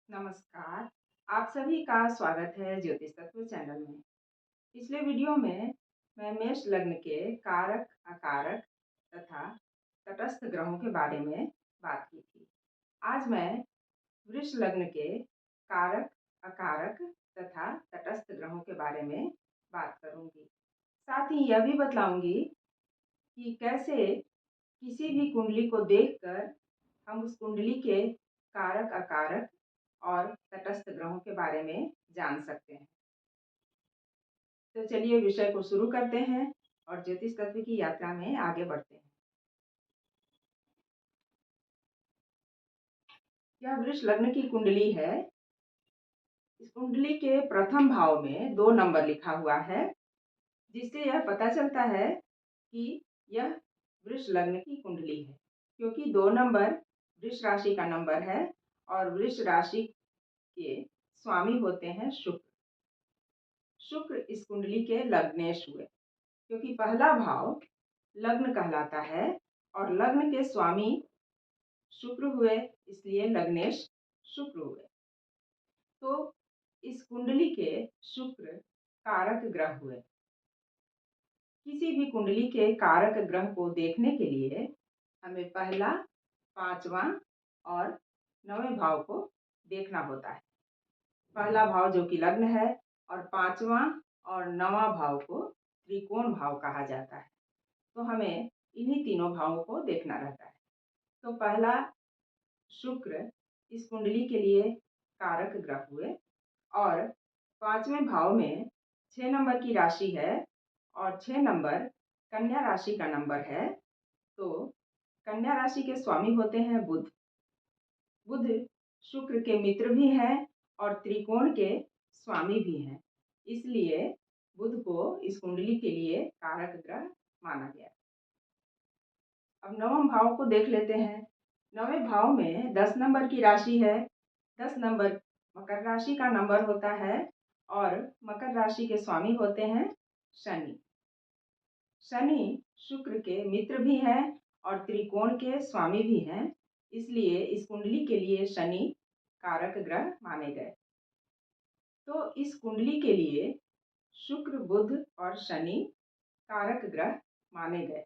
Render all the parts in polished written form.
नमस्कार। आप सभी का स्वागत है ज्योतिष तत्व चैनल में। पिछले वीडियो में मैं मेष लग्न के कारक अकारक तथा तटस्थ ग्रहों के बारे में बात की थी। आज मैं वृष लग्न के कारक अकारक तथा तटस्थ ग्रहों के बारे में बात करूंगी। साथ ही यह भी बतलाऊंगी कि कैसे किसी भी कुंडली को देखकर हम उस कुंडली के कारक अकारक और तटस्थ ग्रहों के बारे में जान सकते हैं। तो चलिए विषय को शुरू करते हैं और ज्योतिष तत्व की यात्रा में आगे बढ़ते हैं। यह वृष लग्न की कुंडली है। इस कुंडली के प्रथम भाव में 2 नंबर लिखा हुआ है, जिससे यह पता चलता है कि यह वृष लग्न की कुंडली है, क्योंकि 2 नंबर वृष राशि का नंबर है और वृष राशि के स्वामी होते हैं शुक्र। शुक्र इस कुंडली के लग्नेश हुए, क्योंकि पहला भाव लग्न कहलाता है और लग्न के स्वामी शुक्र हुए, इसलिए लग्नेश शुक्र हुए। तो इस कुंडली के शुक्र कारक ग्रह हुए। किसी भी कुंडली के कारक ग्रह को देखने के लिए हमें पहला, पांचवा और नवें भाव को देखना होता है। पहला भाव जो कि लग्न है और पांचवा और नवा भाव को त्रिकोण भाव कहा जाता है। तो हमें इन्हीं तीनों भावों को देखना रहता है। तो पहला शुक्र इस कुंडली के लिए कारक ग्रह हुए और पांचवें भाव में 6 नंबर की राशि है और 6 नंबर कन्या राशि का नंबर है। तो कन्या राशि के स्वामी होते हैं बुध। बुध शुक्र के मित्र भी हैं और त्रिकोण के स्वामी भी हैं, इसलिए बुध को इस कुंडली के लिए कारक ग्रह माना गया। अब नवम भाव को देख लेते हैं। नवें भाव में 10 नंबर की राशि है। 10 नंबर मकर राशि का नंबर होता है और मकर राशि के स्वामी होते हैं शनि। शनि शुक्र के मित्र भी हैं और त्रिकोण के स्वामी भी हैं, इसलिए इस कुंडली के लिए शनि कारक ग्रह माने गए। तो इस कुंडली के लिए शुक्र, बुध और शनि कारक ग्रह माने गए।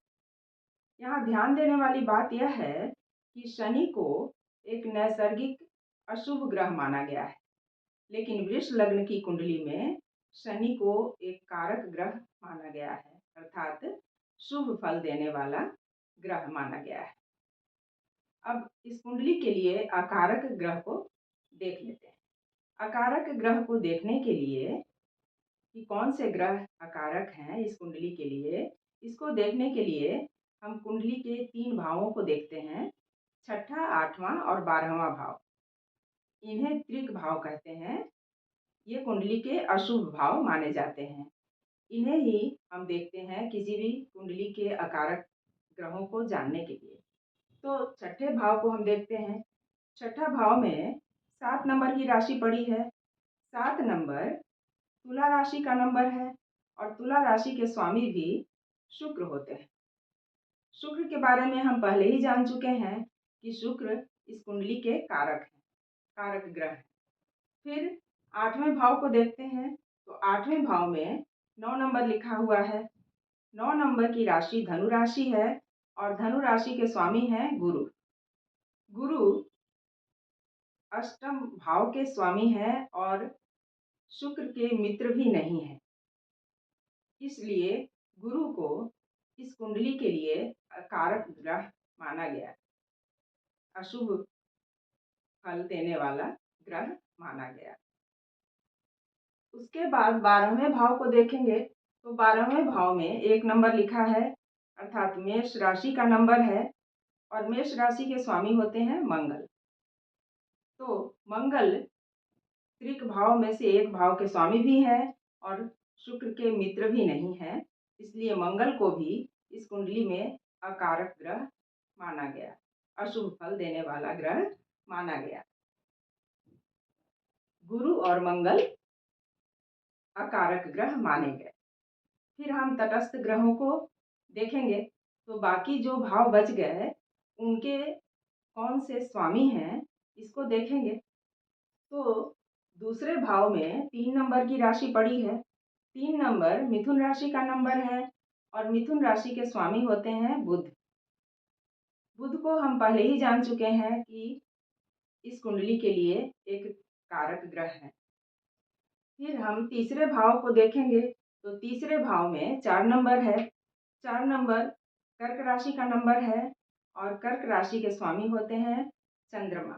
यहाँ ध्यान देने वाली बात यह है कि शनि को एक नैसर्गिक अशुभ ग्रह माना गया है, लेकिन वृष लग्न की कुंडली में शनि को एक कारक ग्रह माना गया है, अर्थात शुभ फल देने वाला ग्रह माना गया है। अब इस कुंडली के लिए अकारक ग्रह को देख लेते हैं। अकारक ग्रह को देखने के लिए कि कौन से ग्रह अकारक हैं इस कुंडली के लिए, इसको देखने के लिए हम कुंडली के 3 भावों को देखते हैं, छठा, 8वां और 12वां भाव। इन्हें त्रिक भाव कहते हैं। ये कुंडली के अशुभ भाव माने जाते हैं। इन्हें ही हम देखते हैं किसी भी कुंडली के अकारक ग्रहों को जानने के लिए। तो छठे भाव को हम देखते हैं। छठा भाव में 7 नंबर की राशि पड़ी है। 7 नंबर तुला राशि का नंबर है और तुला राशि के स्वामी भी शुक्र होते हैं। शुक्र के बारे में हम पहले ही जान चुके हैं कि शुक्र इस कुंडली के कारक हैं, कारक ग्रह हैं। फिर 8वें भाव को देखते हैं। तो 8वें भाव में 9 नंबर लिखा हुआ है। 9 नंबर की राशि धनु राशि है और धनु राशि के स्वामी हैं गुरु। गुरु अष्टम भाव के स्वामी हैं और शुक्र के मित्र भी नहीं है, इसलिए गुरु को इस कुंडली के लिए कारक ग्रह माना गया, अशुभ फल देने वाला ग्रह माना गया। उसके बाद 12वें भाव को देखेंगे। तो 12वें भाव में 1 नंबर लिखा है, अर्थात मेष राशि का नंबर है और मेष राशि के स्वामी होते हैं मंगल। तो मंगल त्रिक भाव में से एक भाव के स्वामी भी हैं और शुक्र के मित्र भी नहीं हैं, इसलिए मंगल को भी इस कुंडली में अकारक ग्रह माना गया, अशुभ फल देने वाला ग्रह माना गया। गुरु और मंगल अकारक ग्रह माने गए। फिर हम तटस्थ ग्रहों को देखेंगे। तो बाकी जो भाव बच गए उनके कौन से स्वामी हैं इसको देखेंगे। तो दूसरे भाव में 3 नंबर की राशि पड़ी है। 3 नंबर मिथुन राशि का नंबर है और मिथुन राशि के स्वामी होते हैं बुध। बुध को हम पहले ही जान चुके हैं कि इस कुंडली के लिए एक कारक ग्रह है। फिर हम तीसरे भाव को देखेंगे तो तीसरे भाव में 4 नंबर है। 4 नंबर कर्क राशि का नंबर है और कर्क राशि के स्वामी होते हैं चंद्रमा।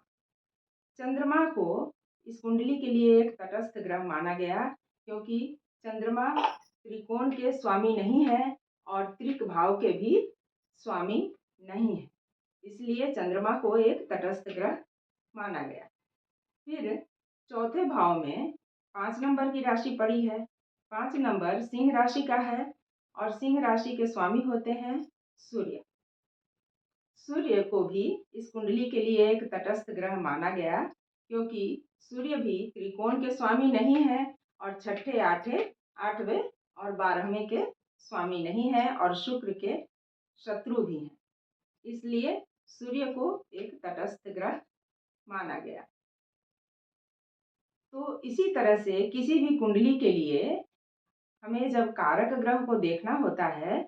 चंद्रमा को इस कुंडली के लिए एक तटस्थ ग्रह माना गया क्योंकि चंद्रमा त्रिकोण के स्वामी नहीं है और त्रिक भाव के भी स्वामी नहीं है, इसलिए चंद्रमा को एक तटस्थ ग्रह माना गया। फिर चौथे भाव में 5 नंबर की राशि पड़ी है। 5 नंबर सिंह राशि का है और सिंह राशि के स्वामी होते हैं सूर्य। सूर्य को भी इस कुंडली के लिए एक तटस्थ ग्रह माना गया क्योंकि सूर्य भी त्रिकोण के स्वामी नहीं है और छठे आठवें और 12वें के स्वामी नहीं है और शुक्र के शत्रु भी हैं, इसलिए सूर्य को एक तटस्थ ग्रह माना गया। तो इसी तरह से किसी भी कुंडली के लिए हमें जब कारक ग्रह को देखना होता है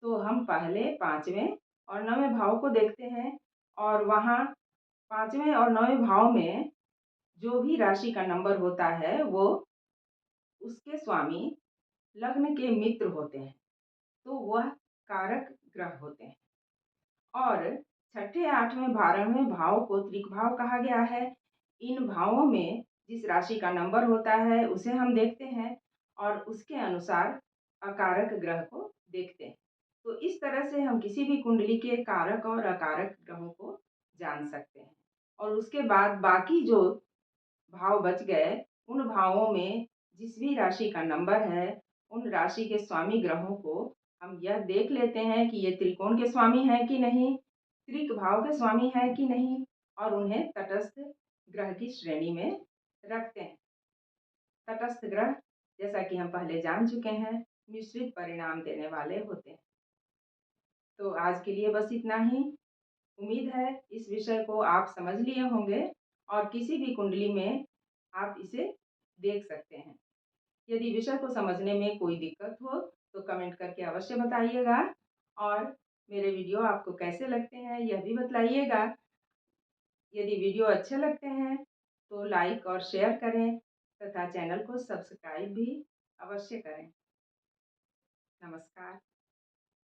तो हम पहले 5वें और 9वें भाव को देखते हैं और वहाँ 5वें और 9वें भाव में जो भी राशि का नंबर होता है वो उसके स्वामी लग्न के मित्र होते हैं, तो वह कारक ग्रह होते हैं। और छठे 8वें 12वें भाव को त्रिक भाव कहा गया है। इन भावों में जिस राशि का नंबर होता है उसे हम देखते हैं और उसके अनुसार अकारक ग्रह को देखते हैं। तो इस तरह से हम किसी भी कुंडली के कारक और अकारक ग्रहों को जान सकते हैं और उसके बाद बाकी जो भाव बच गए उन भावों में जिस भी राशि का नंबर है उन राशि के स्वामी ग्रहों को हम यह देख लेते हैं कि ये त्रिकोण के स्वामी हैं कि नहीं, त्रिक भाव के स्वामी हैं कि नहीं और उन्हें तटस्थ ग्रह की श्रेणी में रखते हैं। तटस्थ ग्रह जैसा कि हम पहले जान चुके हैं मिश्रित परिणाम देने वाले होते हैं। तो आज के लिए बस इतना ही। उम्मीद है इस विषय को आप समझ लिए होंगे और किसी भी कुंडली में आप इसे देख सकते हैं। यदि विषय को समझने में कोई दिक्कत हो तो कमेंट करके अवश्य बताइएगा और मेरे वीडियो आपको कैसे लगते हैं यह भी बताइएगा। यदि वीडियो अच्छे लगते हैं तो लाइक और शेयर करें तथा चैनल को सब्सक्राइब भी अवश्य करें। नमस्कार।